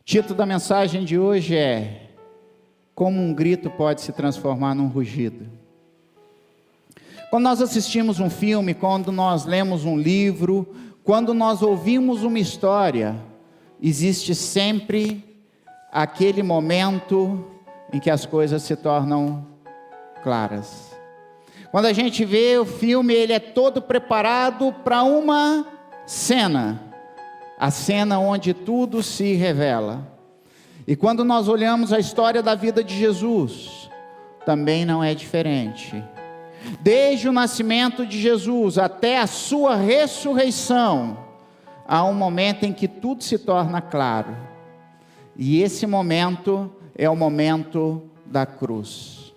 título da mensagem de hoje é: como um grito pode se transformar num rugido. Quando nós assistimos um filme, quando nós lemos um livro, quando nós ouvimos uma história, existe sempre aquele momento em que as coisas se tornam claras. Quando a gente vê o filme, ele é todo preparado para uma cena, a cena onde tudo se revela. E quando nós olhamos a história da vida de Jesus, também não é diferente. Desde o nascimento de Jesus até a sua ressurreição, há um momento em que tudo se torna claro. E esse momento é o momento da cruz.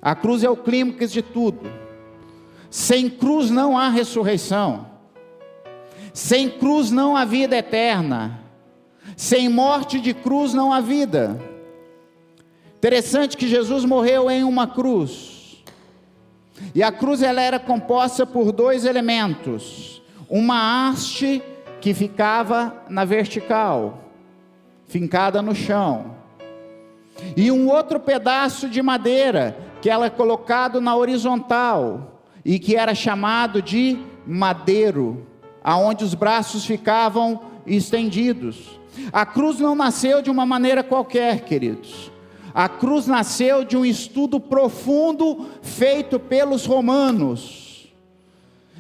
A cruz é o clímax de tudo. Sem cruz não há ressurreição. Sem cruz não há vida eterna. Sem morte de cruz não há vida. Interessante que Jesus morreu em uma cruz. E a cruz ela era composta por dois elementos. Uma haste que ficava na vertical, fincada no chão. E um outro pedaço de madeira que era colocado na horizontal e que era chamado de madeiro, aonde os braços ficavam estendidos. A cruz não nasceu de uma maneira qualquer, queridos. A cruz nasceu de um estudo profundo feito pelos romanos.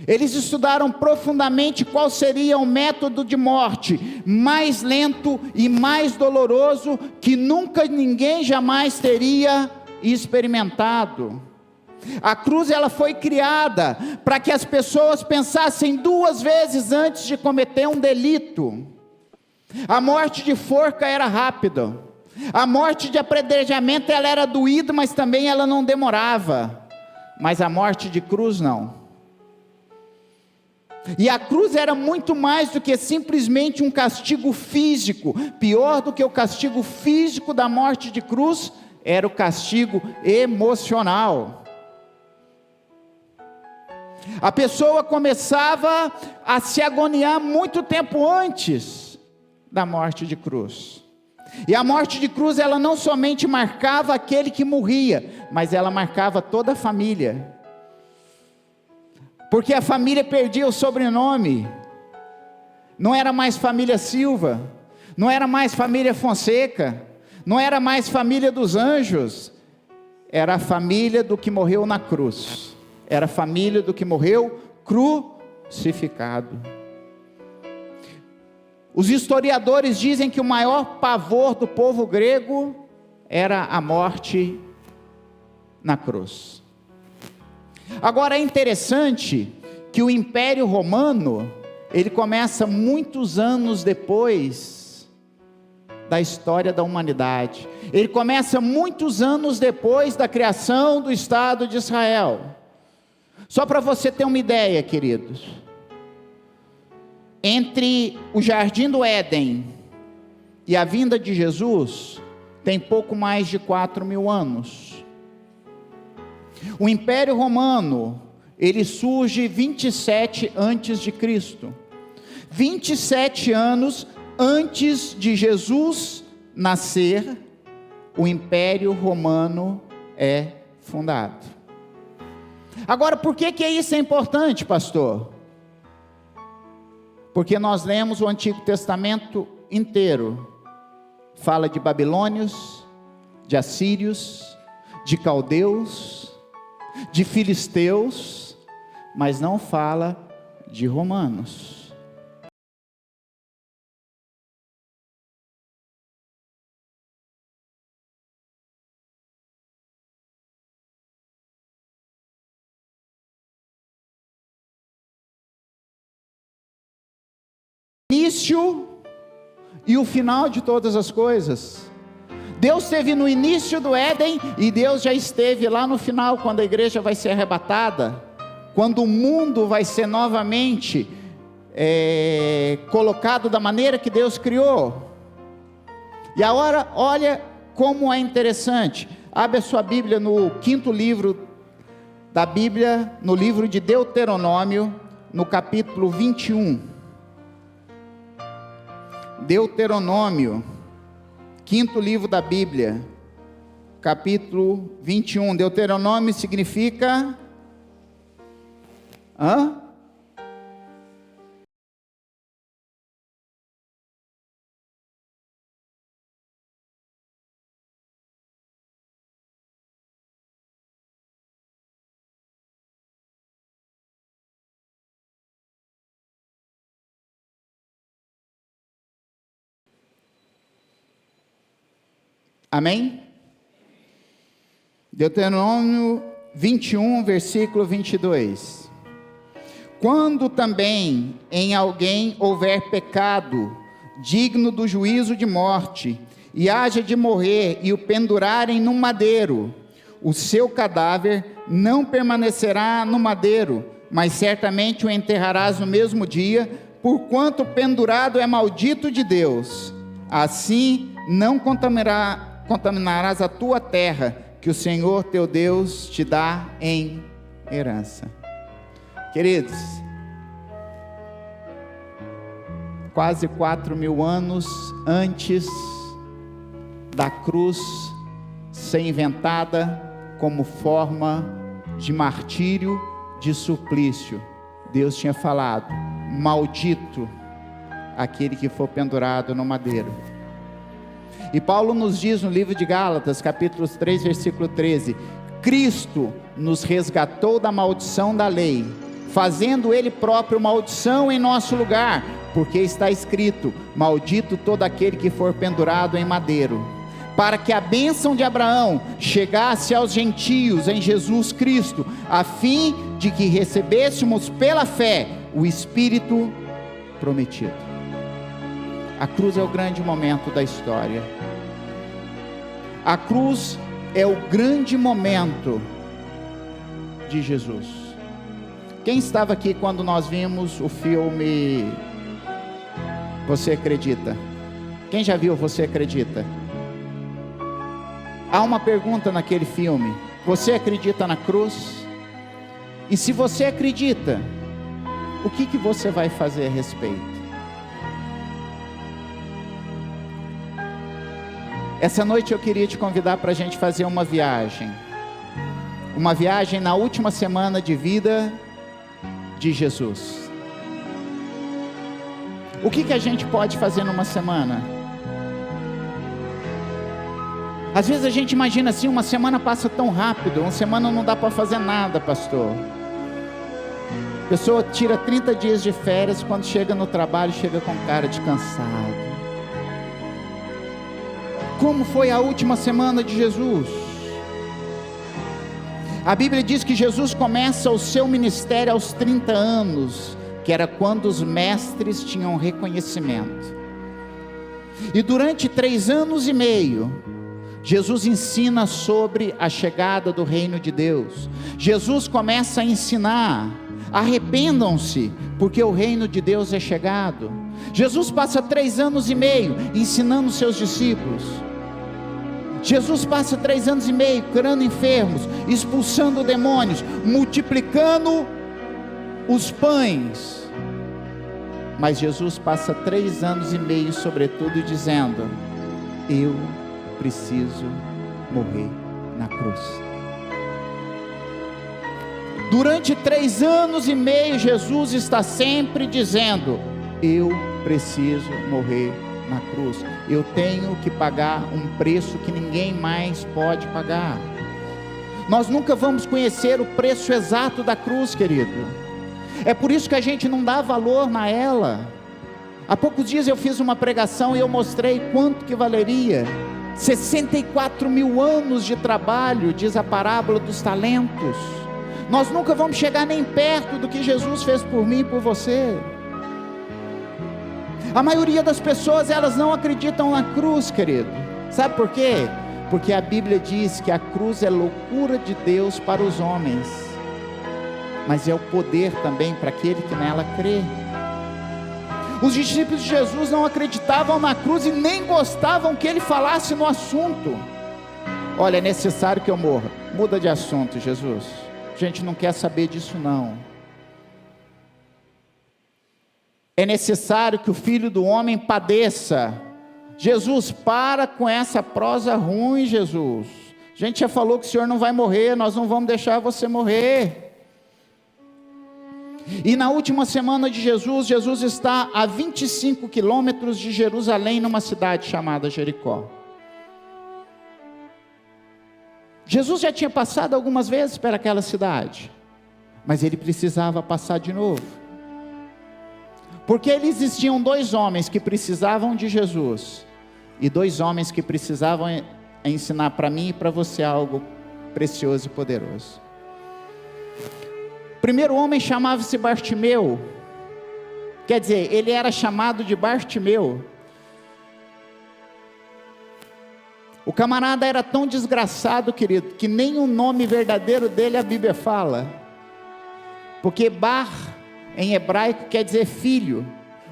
Eles estudaram profundamente qual seria o método de morte mais lento e mais doloroso que nunca ninguém jamais teria experimentado. A cruz ela foi criada para que as pessoas pensassem duas vezes antes de cometer um delito. A morte de forca era rápida. A morte de apedrejamento ela era doída, mas também ela não demorava. Mas a morte de cruz não. E a cruz era muito mais do que simplesmente um castigo físico. Pior do que o castigo físico da morte de cruz, era o castigo emocional. A pessoa começava a se agoniar muito tempo antes da morte de cruz. E a morte de cruz, ela não somente marcava aquele que morria, mas ela marcava toda a família. Porque a família perdia o sobrenome. Não era mais família Silva, não era mais família Fonseca, não era mais família dos anjos, era a família do que morreu na cruz, era a família do que morreu crucificado. Os historiadores dizem que o maior pavor do povo grego era a morte na cruz. Agora é interessante que o Império Romano, ele começa muitos anos depois da história da humanidade. Ele começa muitos anos depois da criação do Estado de Israel. Só para você ter uma ideia, queridos. Entre o Jardim do Éden e a vinda de Jesus, tem pouco mais de 4.000 anos. O Império Romano, ele surge 27 antes de Cristo. 27 anos antes de Jesus nascer, o Império Romano é fundado. Agora, por que isso é importante, pastor? Porque nós lemos o Antigo Testamento inteiro. Fala de babilônios, de assírios, de caldeus, de filisteus, mas não fala de romanos. Início e o final de todas as coisas. Deus esteve no início do Éden e Deus já esteve lá no final, quando a igreja vai ser arrebatada, quando o mundo vai ser novamente colocado da maneira que Deus criou. E agora, olha como é interessante. Abre a sua Bíblia no 5º livro da Bíblia, no livro de Deuteronômio, no capítulo 21. Deuteronômio, quinto livro da Bíblia, capítulo 21. Deuteronômio significa... Amém? Deuteronômio 21, versículo 22. Quando também em alguém houver pecado, digno do juízo de morte, e haja de morrer e o pendurarem no madeiro, o seu cadáver não permanecerá no madeiro, mas certamente o enterrarás no mesmo dia, porquanto pendurado é maldito de Deus. Assim não contaminarás a tua terra, que o Senhor teu Deus te dá em herança. Queridos, quase 4.000 anos antes da cruz ser inventada como forma de martírio, de suplício, Deus tinha falado: maldito aquele que for pendurado no madeiro. E Paulo nos diz no livro de Gálatas, capítulo 3, versículo 13: Cristo nos resgatou da maldição da lei, fazendo Ele próprio maldição em nosso lugar, porque está escrito: maldito todo aquele que for pendurado em madeiro, para que a bênção de Abraão chegasse aos gentios em Jesus Cristo, a fim de que recebêssemos pela fé o Espírito prometido. A cruz é o grande momento da história. A cruz é o grande momento de Jesus. Quem estava aqui quando nós vimos o filme Você Acredita? Quem já viu Você Acredita? Há uma pergunta naquele filme: você acredita na cruz? E se você acredita, o que você vai fazer a respeito? Essa noite eu queria te convidar para a gente fazer uma viagem na última semana de vida de Jesus. O que a gente pode fazer numa semana? Às vezes a gente imagina assim: uma semana passa tão rápido, uma semana não dá para fazer nada, pastor. A pessoa tira 30 dias de férias, quando chega no trabalho, chega com cara de cansado. Como foi a última semana de Jesus? A Bíblia diz que Jesus começa o seu ministério aos 30 anos, que era quando os mestres tinham reconhecimento. E durante 3 anos e meio, Jesus ensina sobre a chegada do reino de Deus. Jesus começa a ensinar: arrependam-se, porque o reino de Deus é chegado. Jesus passa 3 anos e meio ensinando seus discípulos. Jesus passa 3 anos e meio curando enfermos, expulsando demônios, multiplicando os pães. Mas Jesus passa 3 anos e meio, sobretudo, dizendo: eu preciso morrer na cruz. Durante 3 anos e meio, Jesus está sempre dizendo: eu preciso morrer na cruz. Eu tenho que pagar um preço que ninguém mais pode pagar. Nós nunca vamos conhecer o preço exato da cruz, querido. É por isso que a gente não dá valor a ela. Há poucos dias eu fiz uma pregação e eu mostrei quanto que valeria. 64.000 anos de trabalho, diz a parábola dos talentos. Nós nunca vamos chegar nem perto do que Jesus fez por mim e por você. A maioria das pessoas, elas não acreditam na cruz, querido. Sabe por quê? Porque a Bíblia diz que a cruz é loucura de Deus para os homens, mas é o poder também para aquele que nela crê. Os discípulos de Jesus não acreditavam na cruz e nem gostavam que ele falasse no assunto. Olha, é necessário que eu morra. Muda de assunto, Jesus. A gente não quer saber disso não. é necessário que o Filho do Homem padeça. Jesus, para com essa prosa ruim, Jesus. A gente já falou que o Senhor não vai morrer, nós não vamos deixar você morrer. E na última semana de Jesus, Jesus está a 25 quilômetros de Jerusalém, numa cidade chamada Jericó. Jesus já tinha passado algumas vezes por aquela cidade, mas ele precisava passar de novo, porque existiam dois homens que precisavam de Jesus, e dois homens que precisavam ensinar para mim e para você algo precioso e poderoso. O primeiro homem chamava-se Bartimeu, quer dizer, ele era chamado de Bartimeu. O camarada era tão desgraçado, querido, que nem o nome verdadeiro dele a Bíblia fala, porque Bar em hebraico quer dizer filho.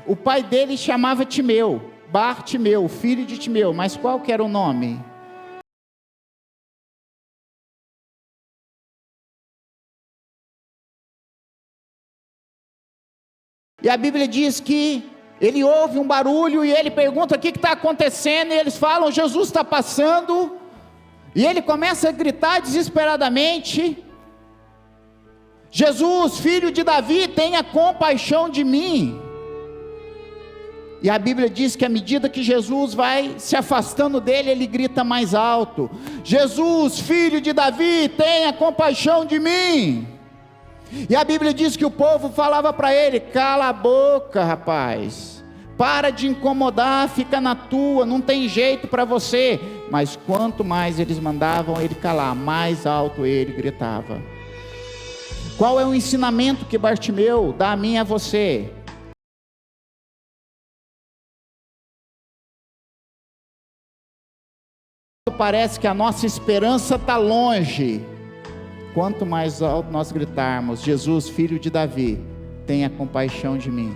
O pai dele chamava Timeu, Bartimeu, filho de Timeu, mas qual que era o nome? E a Bíblia diz que ele ouve um barulho e ele pergunta o que está acontecendo, e eles falam, Jesus está passando, e ele começa a gritar desesperadamente, Jesus, filho de Davi, tenha compaixão de mim. E a Bíblia diz que à medida que Jesus vai se afastando dele, ele grita mais alto, Jesus, filho de Davi, tenha compaixão de mim. E a Bíblia diz que o povo falava para ele, cala a boca, rapaz, para de incomodar, fica na tua, não tem jeito para você. Mas quanto mais eles mandavam ele calar, mais alto ele gritava. Qual é o ensinamento que Bartimeu dá a mim e a você? Parece que a nossa esperança está longe, quanto mais alto nós gritarmos, Jesus, filho de Davi, tenha compaixão de mim,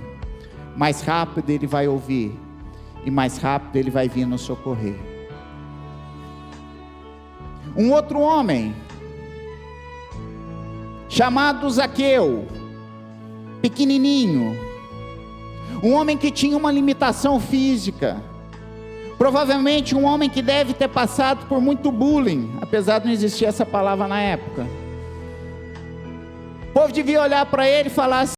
mais rápido ele vai ouvir, e mais rápido ele vai vir nos socorrer. Um outro homem, chamado Zaqueu, pequenininho, um homem que tinha uma limitação física, provavelmente um homem que deve ter passado por muito bullying, apesar de não existir essa palavra na época. O povo devia olhar para ele e falar assim,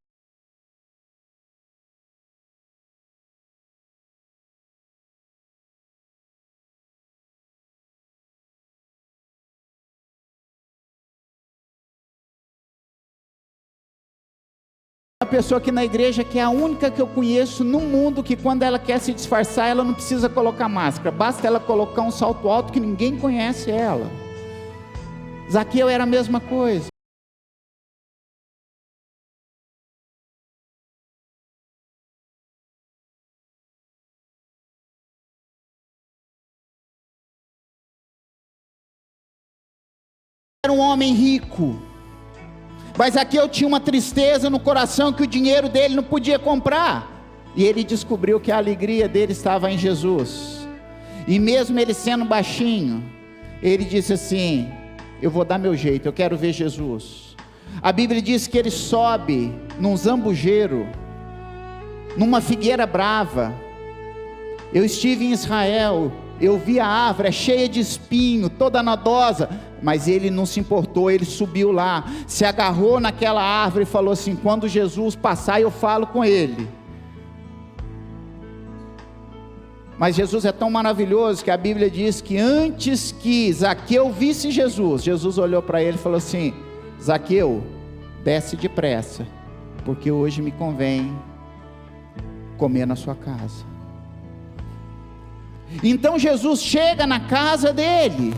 uma pessoa aqui na igreja que é a única que eu conheço no mundo que quando ela quer se disfarçar, ela não precisa colocar máscara, basta ela colocar um salto alto que ninguém conhece ela. Zaqueu era a mesma coisa. Era um homem rico, mas Zaqueu tinha uma tristeza no coração que o dinheiro dele não podia comprar, e ele descobriu que a alegria dele estava em Jesus, e mesmo ele sendo baixinho, ele disse assim, eu vou dar meu jeito, eu quero ver Jesus. A Bíblia diz que ele sobe num zambujeiro, numa figueira brava. Eu estive em Israel, eu vi a árvore cheia de espinho, toda nodosa, mas ele não se importou, ele subiu lá, se agarrou naquela árvore e falou assim, quando Jesus passar eu falo com ele. Mas Jesus é tão maravilhoso que a Bíblia diz que antes que Zaqueu visse Jesus, Jesus olhou para ele e falou assim, Zaqueu, desce depressa, porque hoje me convém comer na sua casa. Então Jesus chega na casa dele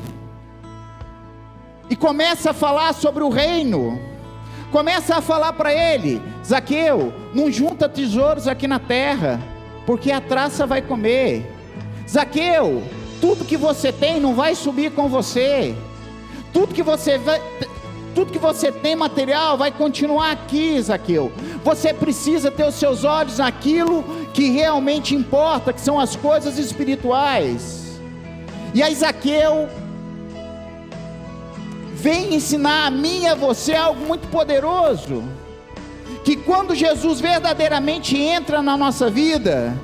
e começa a falar sobre o reino, começa a falar para ele, Zaqueu, não junta tesouros aqui na terra, porque a traça vai comer. Zaqueu, tudo que você tem não vai subir com você, tudo que você tem material vai continuar aqui, Zaqueu. Você precisa ter os seus olhos naquilo que realmente importa, que são as coisas espirituais. E aí Zaqueu vem ensinar a mim e a você algo muito poderoso, que quando Jesus verdadeiramente entra na nossa vida,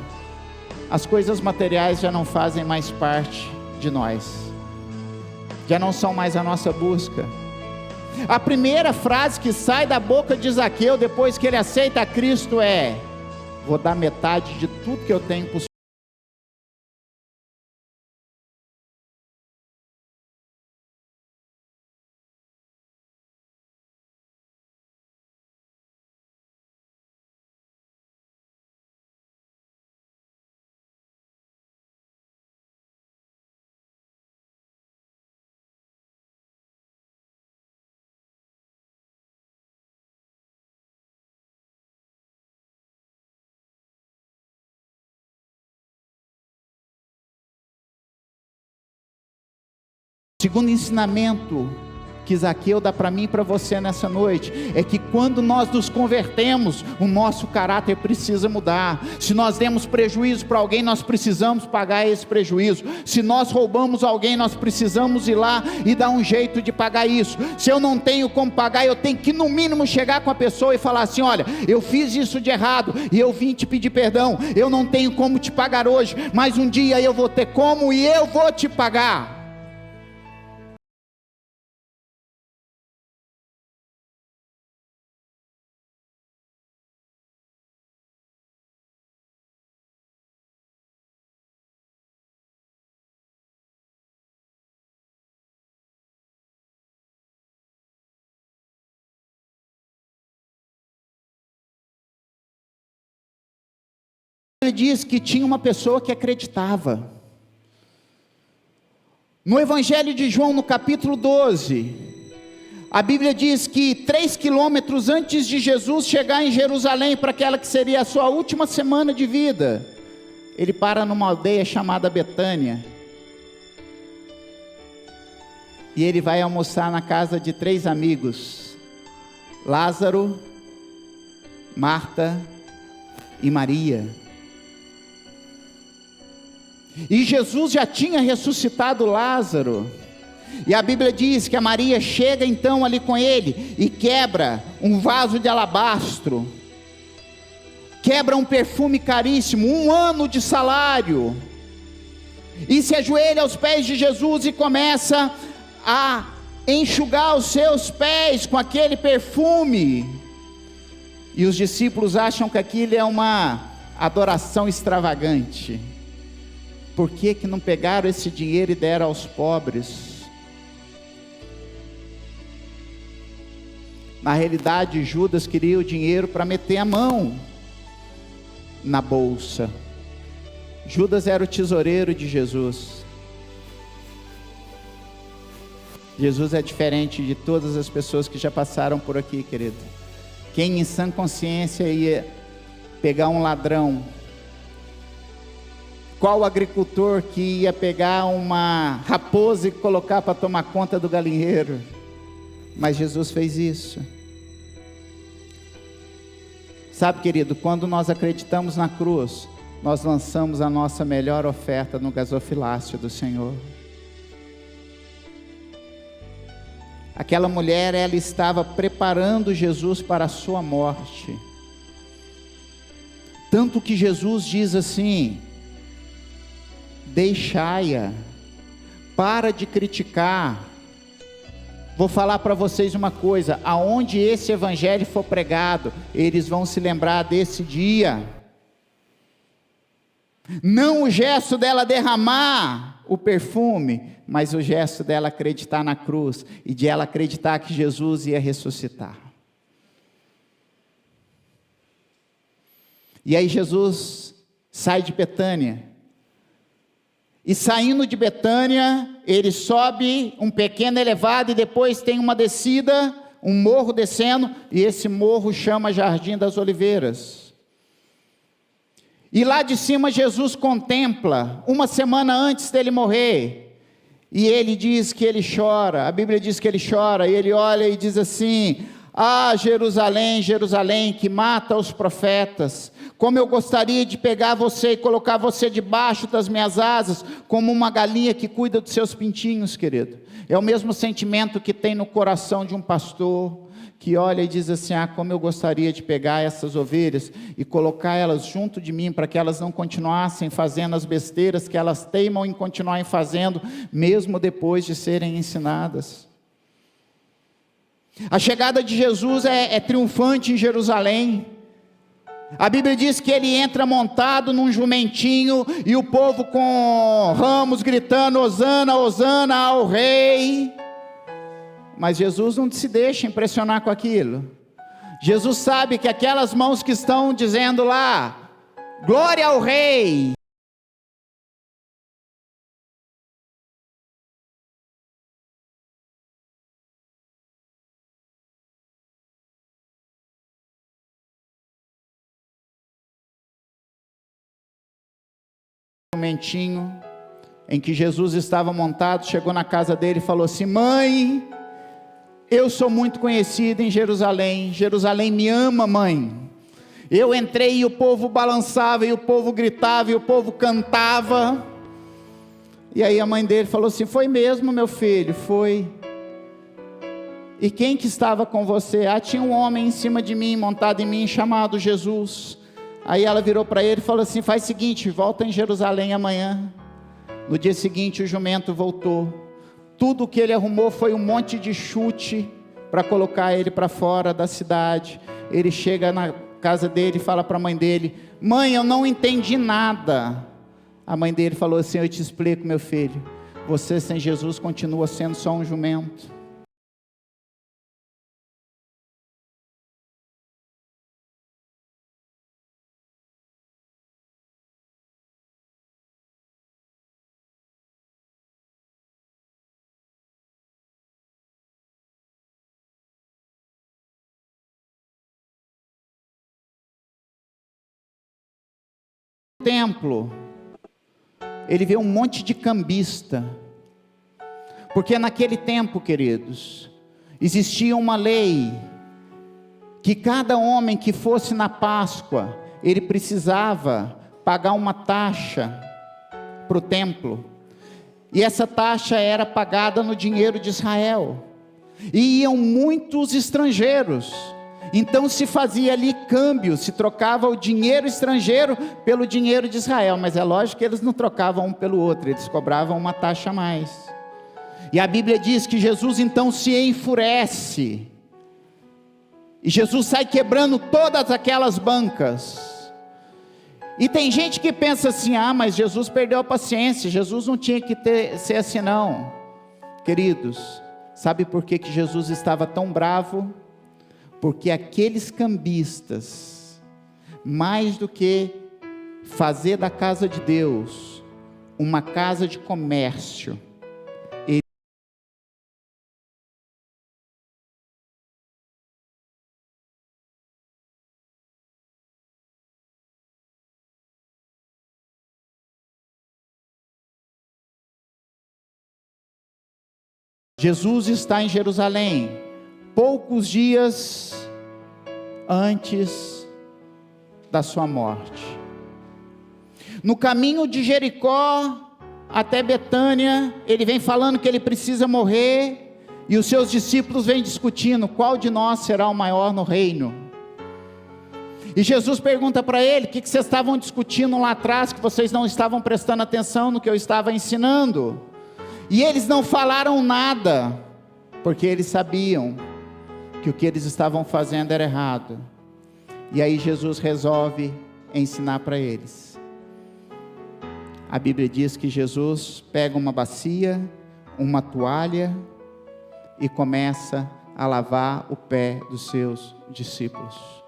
as coisas materiais já não fazem mais parte de nós, já não são mais a nossa busca. A primeira frase que sai da boca de Zaqueu, depois que ele aceita a Cristo, é: vou dar metade de tudo que eu tenho para os... Segundo ensinamento que Zaqueu dá para mim e para você nessa noite, é que quando nós nos convertemos, o nosso caráter precisa mudar. Se nós demos prejuízo para alguém, nós precisamos pagar esse prejuízo. Se nós roubamos alguém, nós precisamos ir lá e dar um jeito de pagar isso. Se eu não tenho como pagar, eu tenho que no mínimo chegar com a pessoa e falar assim: olha, eu fiz isso de errado e eu vim te pedir perdão, eu não tenho como te pagar hoje, mas um dia eu vou ter como e eu vou te pagar. Ele diz que tinha uma pessoa que acreditava. No Evangelho de João, no capítulo 12, a Bíblia diz que 3 quilômetros antes de Jesus chegar em Jerusalém, para aquela que seria a sua última semana de vida, ele para numa aldeia chamada Betânia, e ele vai almoçar na casa de 3 amigos: Lázaro, Marta e Maria. E Jesus já tinha ressuscitado Lázaro, e a Bíblia diz que a Maria chega então ali com ele, e quebra um vaso de alabastro, quebra um perfume caríssimo, 1 ano de salário, e se ajoelha aos pés de Jesus, e começa a enxugar os seus pés com aquele perfume, e os discípulos acham que aquilo é uma adoração extravagante. Por que que não pegaram esse dinheiro e deram aos pobres? Na realidade, Judas queria o dinheiro para meter a mão na bolsa. Judas era o tesoureiro de Jesus. Jesus é diferente de todas as pessoas que já passaram por aqui, querido. Quem em sã consciência ia pegar um ladrão? Qual agricultor que ia pegar uma raposa e colocar para tomar conta do galinheiro? Mas Jesus fez isso. Sabe, querido, quando nós acreditamos na cruz, nós lançamos a nossa melhor oferta no gasofilácio do Senhor. Aquela mulher, ela estava preparando Jesus para a sua morte. Tanto que Jesus diz assim: deixai-a, para de criticar. Vou falar para vocês uma coisa: aonde esse evangelho for pregado, eles vão se lembrar desse dia. Não o gesto dela derramar o perfume, mas o gesto dela acreditar na cruz, e de ela acreditar que Jesus ia ressuscitar. E aí Jesus sai de Betânia, e saindo de Betânia, ele sobe um pequeno elevado, e depois tem uma descida, um morro descendo, e esse morro chama Jardim das Oliveiras. E lá de cima Jesus contempla, uma semana antes dele morrer, e ele diz que ele chora, a Bíblia diz que ele chora, e ele olha e diz assim: ah, Jerusalém, Jerusalém, que mata os profetas, como eu gostaria de pegar você e colocar você debaixo das minhas asas, como uma galinha que cuida dos seus pintinhos, querido. É o mesmo sentimento que tem no coração de um pastor, que olha e diz assim: ah, como eu gostaria de pegar essas ovelhas e colocar elas junto de mim, para que elas não continuassem fazendo as besteiras que elas teimam em continuarem fazendo, mesmo depois de serem ensinadas. A chegada de Jesus é triunfante em Jerusalém. A Bíblia diz que ele entra montado num jumentinho, e o povo com ramos gritando: hosana, hosana ao rei. Mas Jesus não se deixa impressionar com aquilo. Jesus sabe que aquelas mãos que estão dizendo lá, glória ao rei, jumentinho em que Jesus estava montado, chegou na casa dele e falou assim: mãe, eu sou muito conhecido em Jerusalém, Jerusalém me ama, mãe. Eu entrei e o povo balançava, e o povo gritava, e o povo cantava. E aí a mãe dele falou assim: foi mesmo, meu filho, foi. E quem que estava com você? Ah, tinha um homem em cima de mim, montado em mim, chamado Jesus. Aí ela virou para ele e falou assim: faz o seguinte, volta em Jerusalém amanhã. No dia seguinte o jumento voltou. Tudo que ele arrumou foi um monte de chute para colocar ele para fora da cidade. Ele chega na casa dele e fala para a mãe dele: mãe, eu não entendi nada. A mãe dele falou assim: eu te explico, meu filho, você sem Jesus continua sendo só um jumento. No templo, ele vê um monte de cambista, porque naquele tempo, queridos, existia uma lei, que cada homem que fosse na Páscoa, ele precisava pagar uma taxa para o templo, e essa taxa era pagada no dinheiro de Israel, e iam muitos estrangeiros, então se fazia ali câmbio, se trocava o dinheiro estrangeiro pelo dinheiro de Israel, mas é lógico que eles não trocavam um pelo outro, eles cobravam uma taxa a mais. E a Bíblia diz que Jesus então se enfurece, e Jesus sai quebrando todas aquelas bancas. E tem gente que pensa assim: ah, mas Jesus perdeu a paciência, Jesus não tinha que ser assim não. Queridos, sabe por que Jesus estava tão bravo? Porque aqueles cambistas, mais do que fazer da casa de Deus uma casa de comércio, Jesus está em Jerusalém, poucos dias antes da sua morte. No caminho de Jericó até Betânia, ele vem falando que ele precisa morrer, e os seus discípulos vêm discutindo qual de nós será o maior no reino. E Jesus pergunta para ele: o que vocês estavam discutindo lá atrás, que vocês não estavam prestando atenção no que eu estava ensinando? E eles não falaram nada, porque eles sabiam que o que eles estavam fazendo era errado. E aí Jesus resolve ensinar para eles. A Bíblia diz que Jesus pega uma bacia, uma toalha, e começa a lavar o pé dos seus discípulos.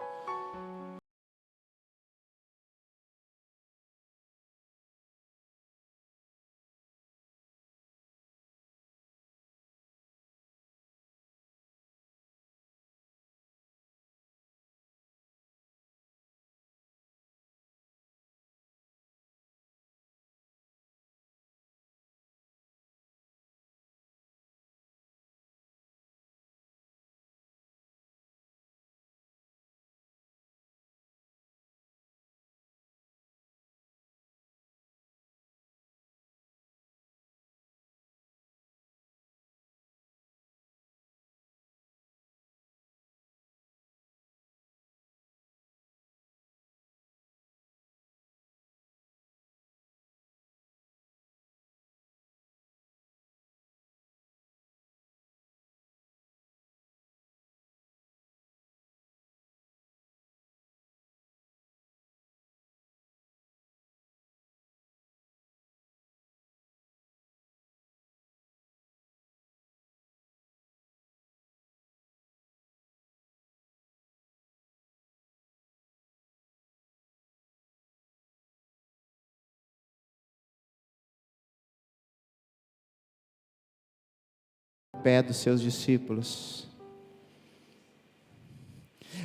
pé dos seus discípulos.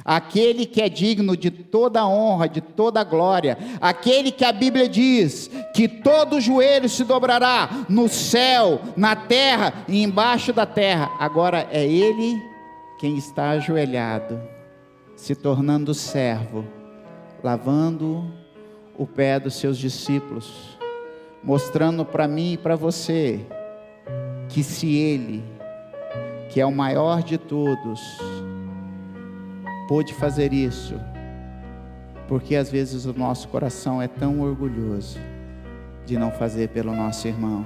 Aquele que é digno de toda honra, de toda glória, aquele que a Bíblia diz que todo joelho se dobrará no céu, na terra e embaixo da terra. Agora é Ele quem está ajoelhado, se tornando servo, lavando o pé dos seus discípulos, mostrando para mim e para você que se Ele, que é o maior de todos, pôde fazer isso, porque às vezes o nosso coração é tão orgulhoso de não fazer pelo nosso irmão.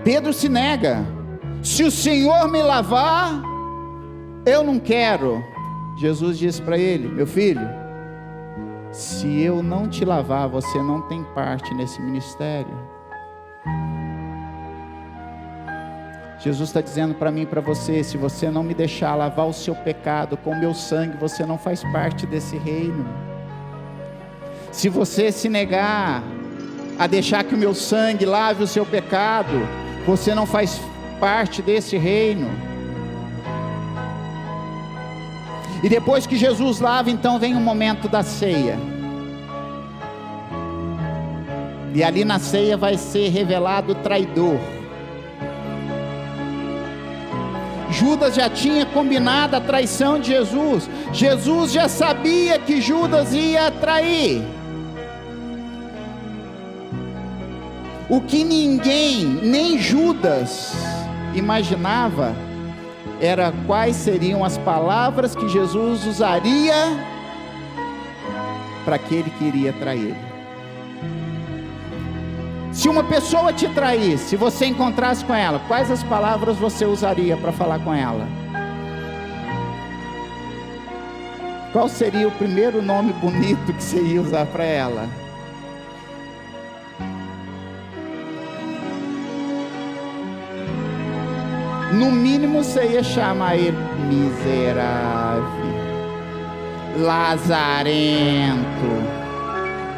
Pedro se nega: se o Senhor me lavar, eu não quero. Jesus disse para ele: meu filho, se eu não te lavar, você não tem parte nesse ministério. Jesus está dizendo para mim e para você: se você não me deixar lavar o seu pecado com o meu sangue, você não faz parte desse reino. Se você se negar a deixar que o meu sangue lave o seu pecado, você não faz parte desse reino. E depois que Jesus lava, então vem o momento da ceia. E ali na ceia vai ser revelado o traidor. Judas já tinha combinado a traição de Jesus. Jesus já sabia que Judas ia trair. O que ninguém, nem Judas, imaginava era quais seriam as palavras que Jesus usaria para aquele que iria trair. Se uma pessoa te traísse, se você encontrasse com ela, quais as palavras você usaria para falar com ela? Qual seria o primeiro nome bonito que você ia usar para ela? No mínimo você ia chamar ele miserável, lazarento,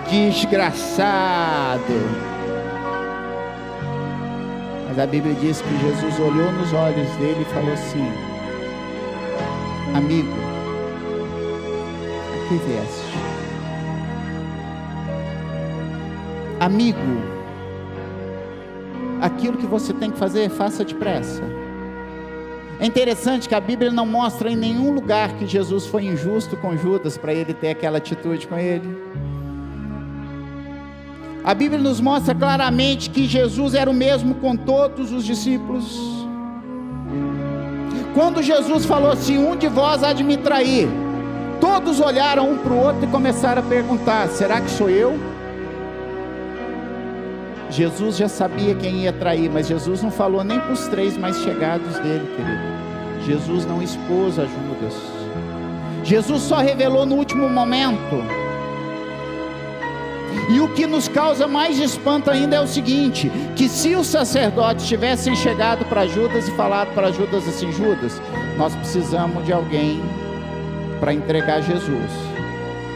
desgraçado. Mas a Bíblia diz que Jesus olhou nos olhos dele e falou assim: amigo, a que vieste? Amigo, aquilo que você tem que fazer, faça depressa. É interessante que a Bíblia não mostra em nenhum lugar que Jesus foi injusto com Judas para ele ter aquela atitude com ele. A Bíblia nos mostra claramente que Jesus era o mesmo com todos os discípulos. Quando Jesus falou assim: um de vós há de me trair, todos olharam um para o outro e começaram a perguntar: será que sou eu? Jesus já sabia quem ia trair, mas Jesus não falou nem para os 3 mais chegados dele, querido. Jesus não expôs a Judas. Jesus só revelou no último momento. E o que nos causa mais espanto ainda é o seguinte: que se os sacerdotes tivessem chegado para Judas e falado para Judas assim: Judas, nós precisamos de alguém para entregar Jesus.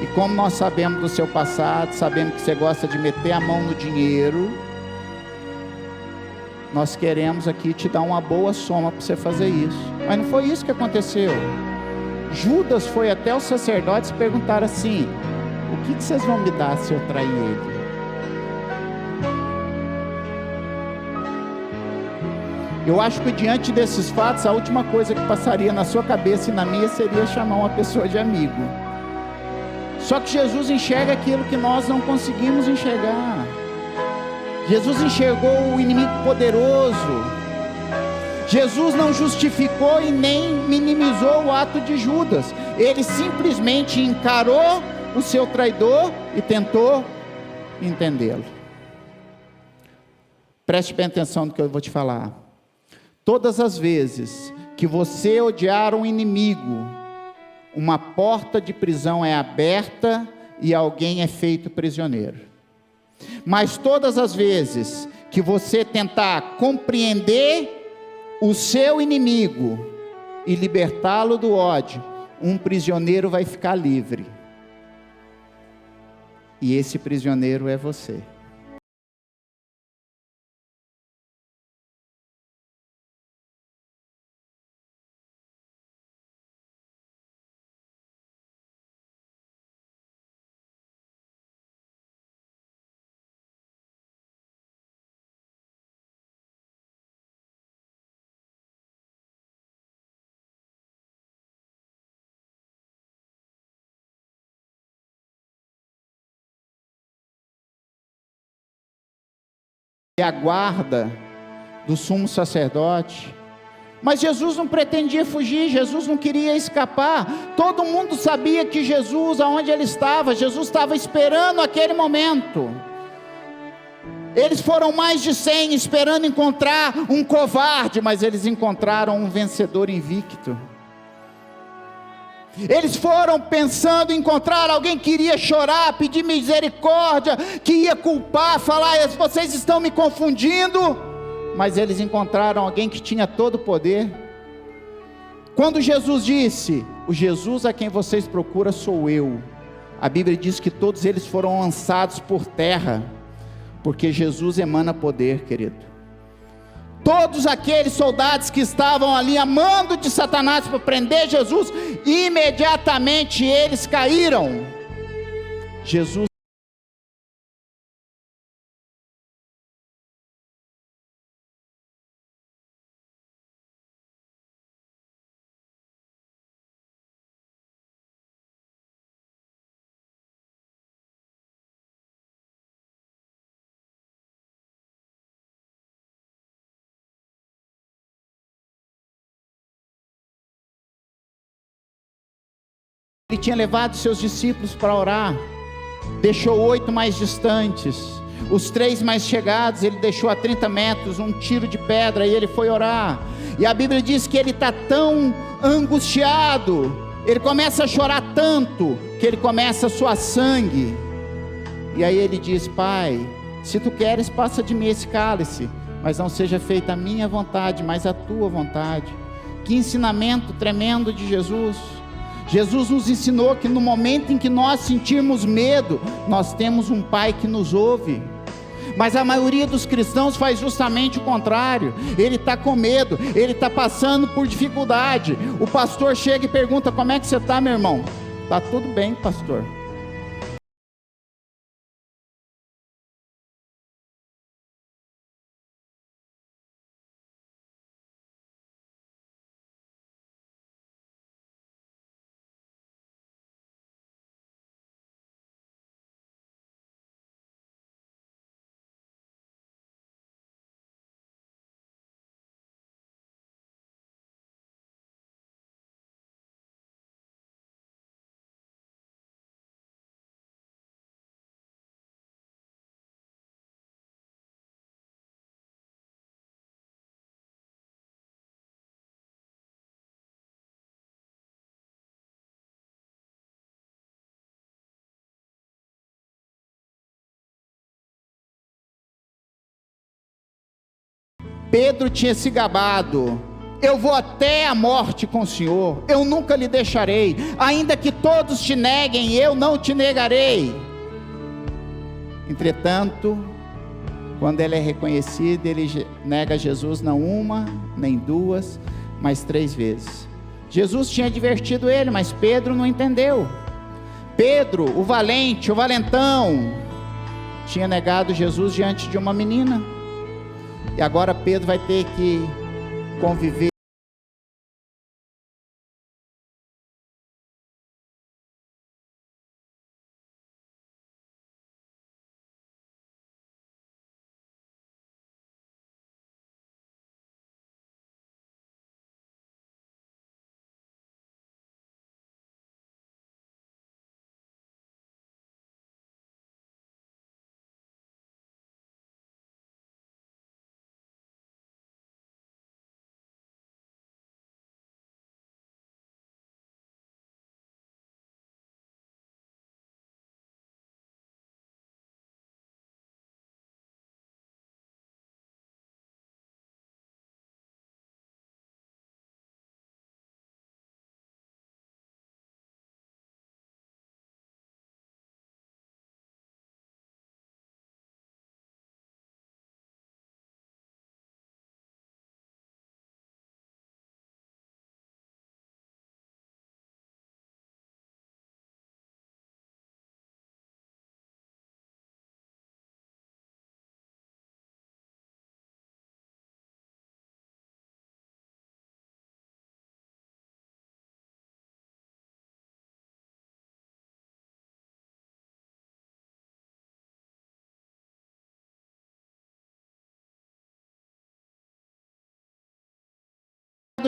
E como nós sabemos do seu passado, sabemos que você gosta de meter a mão no dinheiro, nós queremos aqui te dar uma boa soma para você fazer isso. Mas não foi isso que aconteceu. Judas foi até os sacerdotes e perguntaram assim: o que vocês vão me dar se eu trair ele? Eu acho que diante desses fatos, a última coisa que passaria na sua cabeça e na minha seria chamar uma pessoa de amigo. Só que Jesus enxerga aquilo que nós não conseguimos enxergar. Jesus enxergou o inimigo poderoso. Jesus não justificou e nem minimizou o ato de Judas. Ele simplesmente encarou o seu traidor e tentou entendê-lo. Preste bem atenção no que eu vou te falar. Todas as vezes que você odiar um inimigo, uma porta de prisão é aberta e alguém é feito prisioneiro. Mas todas as vezes que você tentar compreender o seu inimigo e libertá-lo do ódio, um prisioneiro vai ficar livre. E esse prisioneiro é você. a guarda do sumo sacerdote. Mas Jesus não pretendia fugir, Jesus não queria escapar. Todo mundo sabia que Jesus, aonde ele estava, Jesus estava esperando aquele momento. Eles foram mais de 100 esperando encontrar um covarde, mas eles encontraram um vencedor invicto. Eles foram pensando em encontrar alguém que iria chorar, pedir misericórdia, que ia culpar, falar: vocês estão me confundindo. Mas eles encontraram alguém que tinha todo o poder. Quando Jesus disse: o Jesus a quem vocês procuram sou eu, a Bíblia diz que todos eles foram lançados por terra, porque Jesus emana poder, querido. Todos aqueles soldados que estavam ali amando de Satanás para prender Jesus, imediatamente eles caíram. Jesus ele tinha levado seus discípulos para orar, deixou 8 mais distantes, os 3 mais chegados ele deixou a 30 metros, um tiro de pedra, e ele foi orar. E a Bíblia diz que ele está tão angustiado, ele começa a chorar tanto, que ele começa a suar sangue. E aí ele diz: Pai, se tu queres, passa de mim esse cálice, mas não seja feita a minha vontade, mas a tua vontade. Que ensinamento tremendo de Jesus. Jesus nos ensinou que no momento em que nós sentirmos medo, nós temos um Pai que nos ouve. Mas a maioria dos cristãos faz justamente o contrário. Ele está com medo, ele está passando por dificuldade. O pastor chega e pergunta: como é que você está, meu irmão? Está tudo bem, pastor. Pedro tinha se gabado: eu vou até a morte com o Senhor, eu nunca lhe deixarei, ainda que todos te neguem, eu não te negarei. Entretanto, quando ele é reconhecido, ele nega Jesus não uma, nem duas, mas 3 vezes. Jesus tinha advertido ele, mas Pedro não entendeu. Pedro, o valente, o valentão, tinha negado Jesus diante de uma menina. E agora Pedro vai ter que conviver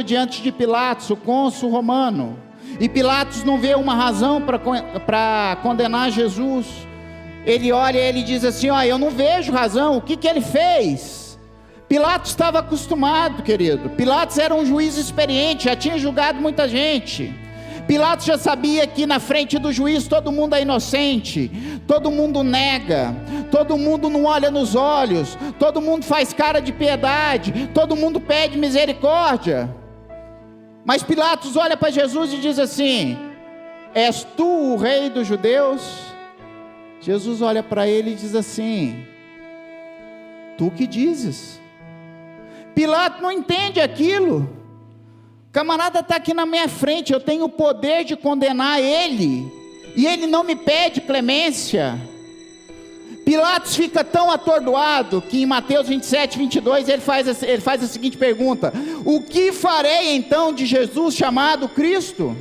diante de Pilatos, o cônsul romano, e Pilatos não vê uma razão para condenar Jesus. Ele olha e ele diz assim: eu não vejo razão. O que ele fez? Pilatos estava acostumado, querido. Pilatos era um juiz experiente, já tinha julgado muita gente. Pilatos já sabia que na frente do juiz todo mundo é inocente, todo mundo nega, todo mundo não olha nos olhos, todo mundo faz cara de piedade, todo mundo pede misericórdia. Mas Pilatos olha para Jesus e diz assim: és tu o rei dos judeus? Jesus olha para ele e diz assim: tu que dizes. Pilatos não entende aquilo. O camarada está aqui na minha frente, eu tenho o poder de condenar ele, e ele não me pede clemência. Pilatos fica tão atordoado, que em Mateus 27, 22, ele faz a seguinte pergunta: o que farei então de Jesus chamado Cristo?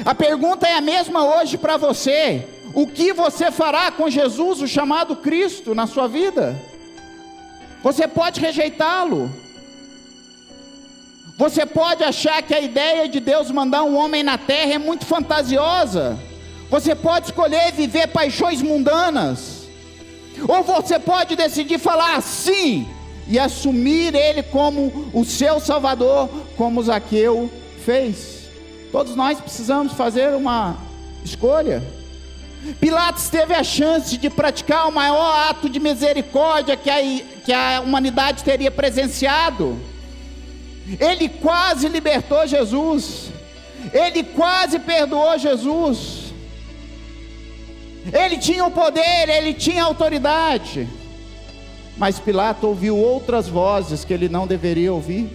A pergunta é a mesma hoje para você: o que você fará com Jesus, o chamado Cristo, na sua vida? Você pode rejeitá-lo. Você pode achar que a ideia de Deus mandar um homem na terra é muito fantasiosa. Você pode escolher viver paixões mundanas. Ou você pode decidir falar sim e assumir Ele como o seu Salvador, como Zaqueu fez. Todos nós precisamos fazer uma escolha. Pilatos teve a chance de praticar o maior ato de misericórdia que a humanidade teria presenciado. Ele quase libertou Jesus, ele quase perdoou Jesus, ele tinha o poder, ele tinha a autoridade, mas Pilatos ouviu outras vozes que ele não deveria ouvir.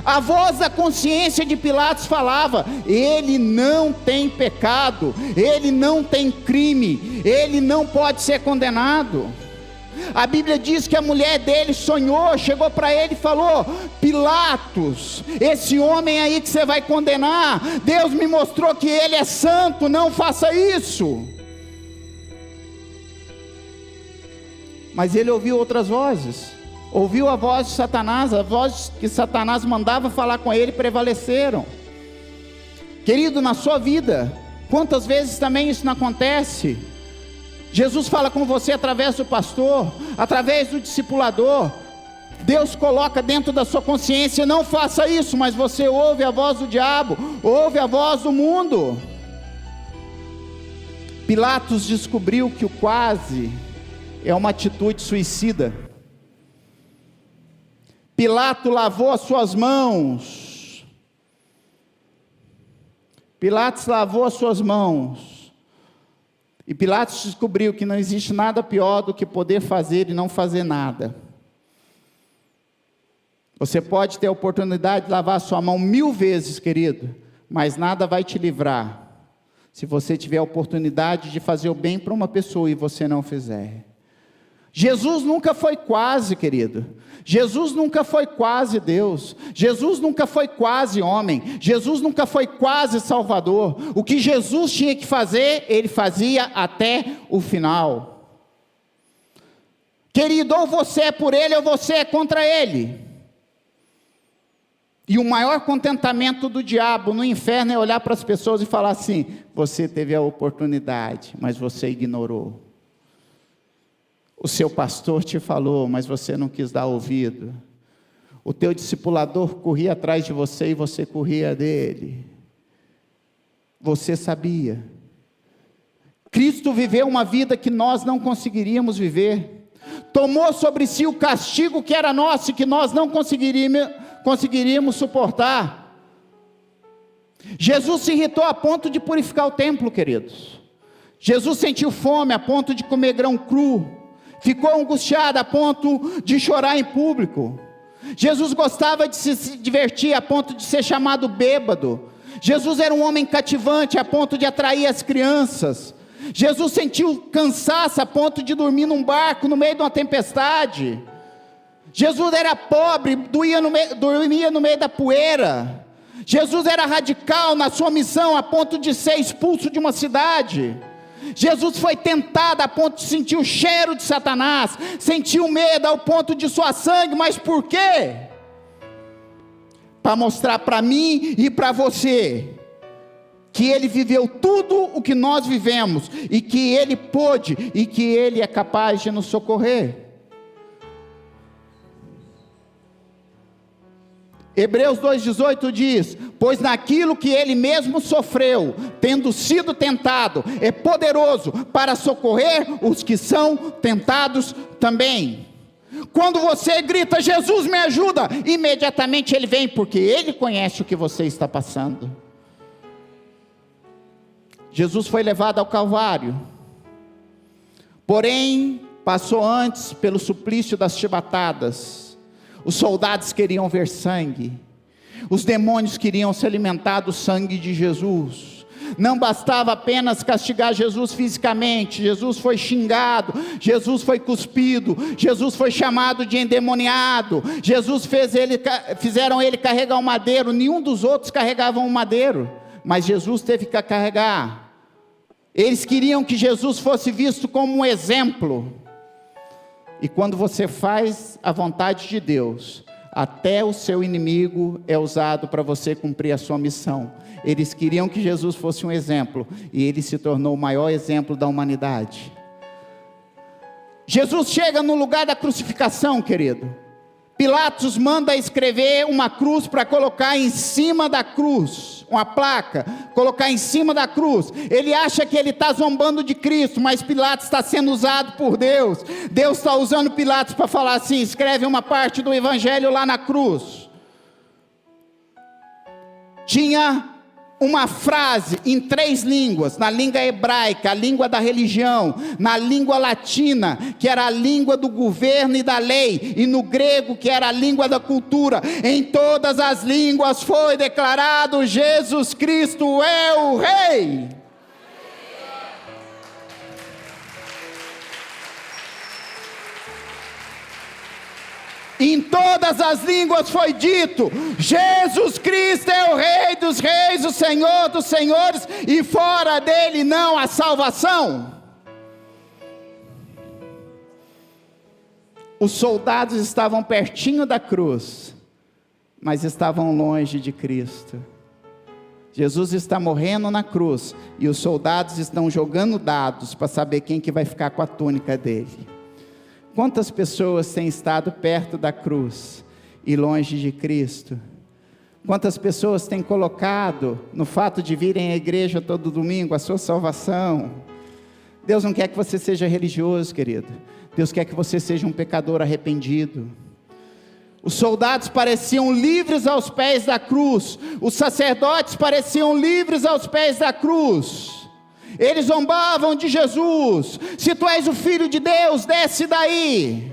A voz da consciência de Pilatos falava: ele não tem pecado, ele não tem crime, ele não pode ser condenado. A Bíblia diz que a mulher dele sonhou, chegou para ele e falou: Pilatos, esse homem aí que você vai condenar, Deus me mostrou que ele é santo, não faça isso. Mas ele ouviu outras vozes, ouviu a voz de Satanás, a voz que Satanás mandava falar com ele, prevaleceram. Querido, na sua vida, quantas vezes também isso não acontece? Jesus fala com você através do pastor, através do discipulador. Deus coloca dentro da sua consciência: não faça isso, mas você ouve a voz do diabo, ouve a voz do mundo. Pilatos descobriu que o quase é uma atitude suicida. Pilatos lavou as suas mãos. Pilatos lavou as suas mãos. E Pilatos descobriu que não existe nada pior do que poder fazer e não fazer nada. Você pode ter a oportunidade de lavar a sua mão 1000 vezes, querido, mas nada vai te livrar se você tiver a oportunidade de fazer o bem para uma pessoa e você não fizer. Jesus nunca foi quase, querido. Jesus nunca foi quase Deus. Jesus nunca foi quase homem. Jesus nunca foi quase Salvador. O que Jesus tinha que fazer, Ele fazia até o final. Querido, ou você é por Ele ou você é contra Ele. E o maior contentamento do diabo no inferno é olhar para as pessoas e falar assim: você teve a oportunidade, mas você ignorou. O seu pastor te falou, mas você não quis dar ouvido. O teu discipulador corria atrás de você e você corria dele. Você sabia. Cristo viveu uma vida que nós não conseguiríamos viver. Tomou sobre si o castigo que era nosso e que nós não conseguiríamos suportar. Jesus se irritou a ponto de purificar o templo, queridos. Jesus sentiu fome a ponto de comer grão cru. Ficou angustiado a ponto de chorar em público. Jesus gostava de se divertir a ponto de ser chamado bêbado. Jesus era um homem cativante a ponto de atrair as crianças. Jesus sentiu cansaço a ponto de dormir num barco no meio de uma tempestade. Jesus era pobre, dormia no meio da poeira. Jesus era radical na sua missão a ponto de ser expulso de uma cidade. Jesus foi tentado a ponto de sentir o cheiro de Satanás, sentiu medo ao ponto de suar sangue, mas por quê? para mostrar para mim e para você que Ele viveu tudo o que nós vivemos, e que Ele pôde, e que Ele é capaz de nos socorrer. Hebreus 2,18 diz: pois naquilo que Ele mesmo sofreu, tendo sido tentado, é poderoso para socorrer os que são tentados também. Quando você grita, Jesus me ajuda, imediatamente Ele vem, porque Ele conhece o que você está passando. Jesus foi levado ao Calvário, porém passou antes pelo suplício das chibatadas. Os soldados queriam ver sangue, os demônios queriam se alimentar do sangue de Jesus. Não bastava apenas castigar Jesus fisicamente, Jesus foi xingado, Jesus foi cuspido, Jesus foi chamado de endemoniado, fizeram ele carregar um madeiro. Nenhum dos outros carregavam um madeiro, mas Jesus teve que carregar. Eles queriam que Jesus fosse visto como um exemplo. E quando você faz a vontade de Deus, até o seu inimigo é usado para você cumprir a sua missão. Eles queriam que Jesus fosse um exemplo, e Ele se tornou o maior exemplo da humanidade. Jesus chega no lugar da crucificação, querido. Pilatos manda escrever uma cruz para colocar em cima da cruz, uma placa, colocar em cima da cruz. Ele acha que ele está zombando de Cristo, mas Pilatos está sendo usado por Deus. Deus está usando Pilatos para falar assim: escreve uma parte do evangelho lá na cruz. Tinha uma frase em 3 línguas, na língua hebraica, a língua da religião, na língua latina, que era a língua do governo e da lei, e no grego, que era a língua da cultura. Em todas as línguas foi declarado: Jesus Cristo é o Rei. Em todas as línguas foi dito: Jesus Cristo é o Rei dos reis, o Senhor dos senhores, e fora dele não há salvação. Os soldados estavam pertinho da cruz, mas estavam longe de Cristo. Jesus está morrendo na cruz, e os soldados estão jogando dados para saber quem que vai ficar com a túnica dele. Quantas pessoas têm estado perto da cruz e longe de Cristo? Quantas pessoas têm colocado no fato de virem à igreja todo domingo a sua salvação? Deus não quer que você seja religioso, querido. Deus quer que você seja um pecador arrependido. Os soldados pareciam livres aos pés da cruz. Os sacerdotes pareciam livres aos pés da cruz. Eles zombavam de Jesus: se tu és o Filho de Deus, desce daí.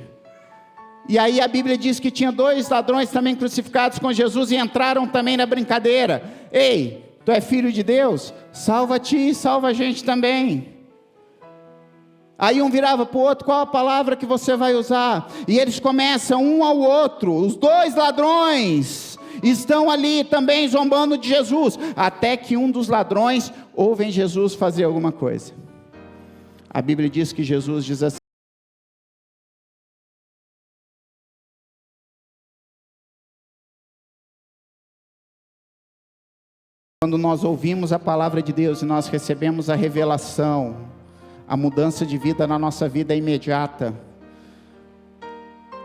E aí a Bíblia diz que tinha 2 ladrões também crucificados com Jesus, e entraram também na brincadeira: ei, tu és Filho de Deus? Salva-te e salva a gente também. Aí um virava para o outro: qual a palavra que você vai usar? E eles começam um ao outro. Os 2 ladrões estão ali também zombando de Jesus, até que um dos ladrões ouve Jesus fazer alguma coisa. A Bíblia diz que Jesus diz assim: quando nós ouvimos a palavra de Deus e nós recebemos a revelação, a mudança de vida na nossa vida é imediata.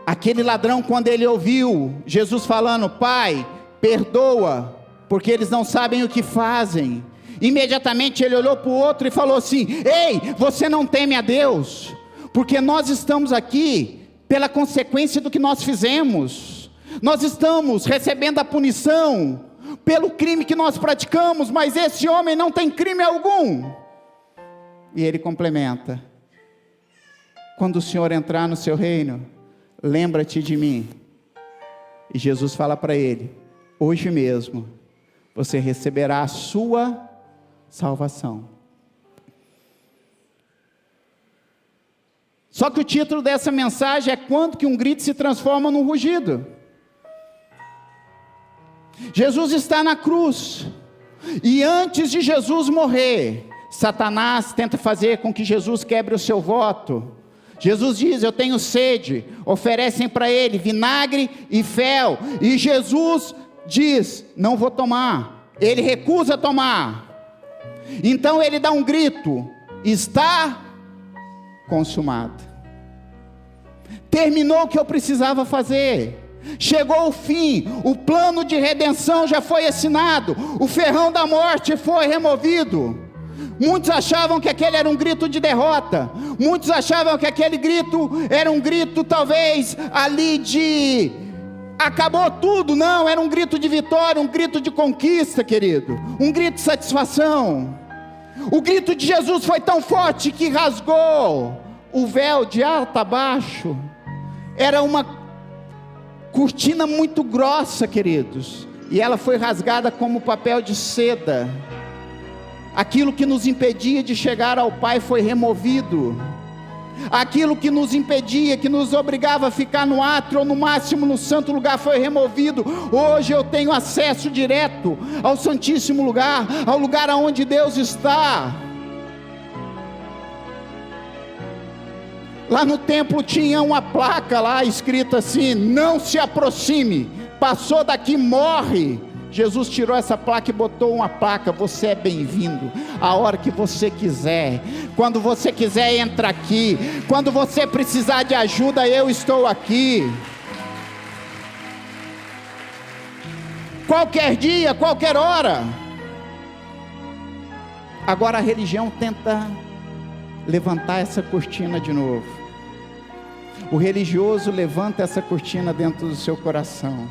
Aquele ladrão, quando ele ouviu Jesus falando: Pai, perdoa, porque eles não sabem o que fazem, imediatamente ele olhou para o outro e falou assim: ei, você não teme a Deus? Porque nós estamos aqui pela consequência do que nós fizemos. Nós estamos recebendo a punição pelo crime que nós praticamos, mas esse homem não tem crime algum. E ele complementa: quando o Senhor entrar no seu reino, lembra-te de mim. E Jesus fala para ele: hoje mesmo você receberá a sua salvação. Só que o título dessa mensagem é: quando que um grito se transforma num rugido. Jesus está na cruz, e antes de Jesus morrer, Satanás tenta fazer com que Jesus quebre o seu voto. Jesus diz: eu tenho sede. Oferecem para ele vinagre e fel, e Jesus diz: não vou tomar. Ele recusa tomar. Então ele dá um grito: está consumado. Terminou o que eu precisava fazer. Chegou o fim, o plano de redenção já foi assinado, o ferrão da morte foi removido. Muitos achavam que aquele era um grito de derrota, muitos achavam que aquele grito era um grito talvez ali de acabou tudo. Não, era um grito de vitória, um grito de conquista, querido, um grito de satisfação. O grito de Jesus foi tão forte que rasgou o véu de alto a baixo. Era uma cortina muito grossa, queridos, e ela foi rasgada como papel de seda. Aquilo que nos impedia de chegar ao Pai foi removido. Aquilo que nos impedia, que nos obrigava a ficar no átrio ou no máximo no santo lugar foi removido. Hoje eu tenho acesso direto ao santíssimo lugar, ao lugar aonde Deus está. Lá no templo tinha uma placa lá escrita assim: não se aproxime, passou daqui morre. Jesus tirou essa placa e botou uma placa: você é bem-vindo a hora que você quiser, quando você quiser entra aqui, quando você precisar de ajuda eu estou aqui, qualquer dia, qualquer hora. Agora a religião tenta levantar essa cortina de novo. O religioso levanta essa cortina dentro do seu coração.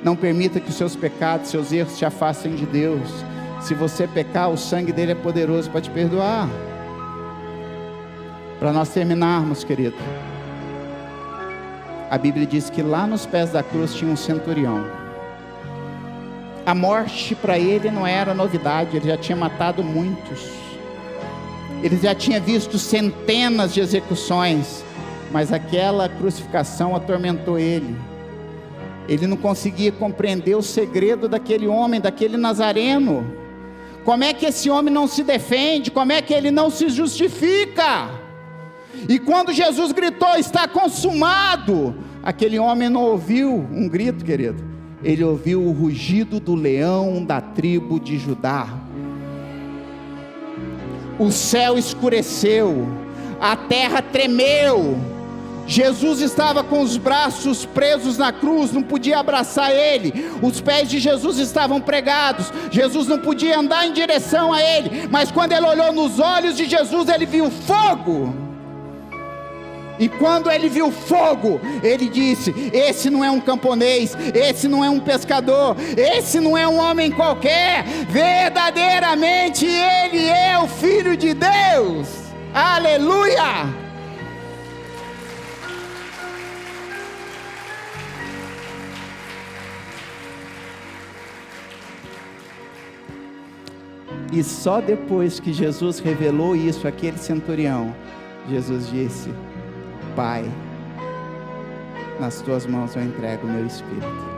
Não permita que os seus pecados, seus erros te afastem de Deus. Se você pecar, o sangue dele é poderoso para te perdoar. Para nós terminarmos, querido, a Bíblia diz que lá nos pés da cruz tinha um centurião. A morte para ele não era novidade, ele já tinha matado muitos, ele já tinha visto centenas de execuções, mas aquela crucificação atormentou ele. Ele não conseguia compreender o segredo daquele homem, daquele nazareno. Como é que esse homem não se defende? Como é que ele não se justifica? E quando Jesus gritou: está consumado, aquele homem não ouviu um grito, querido, ele ouviu o rugido do leão da tribo de Judá. O céu escureceu, a terra tremeu. Jesus estava com os braços presos na cruz, não podia abraçar ele, os pés de Jesus estavam pregados, Jesus não podia andar em direção a ele, mas quando ele olhou nos olhos de Jesus, ele viu fogo. E quando ele viu fogo, ele disse: esse não é um camponês, esse não é um pescador, esse não é um homem qualquer, verdadeiramente ele é o Filho de Deus. Aleluia! E só depois que Jesus revelou isso àquele centurião, Jesus disse: Pai, nas tuas mãos eu entrego o meu espírito.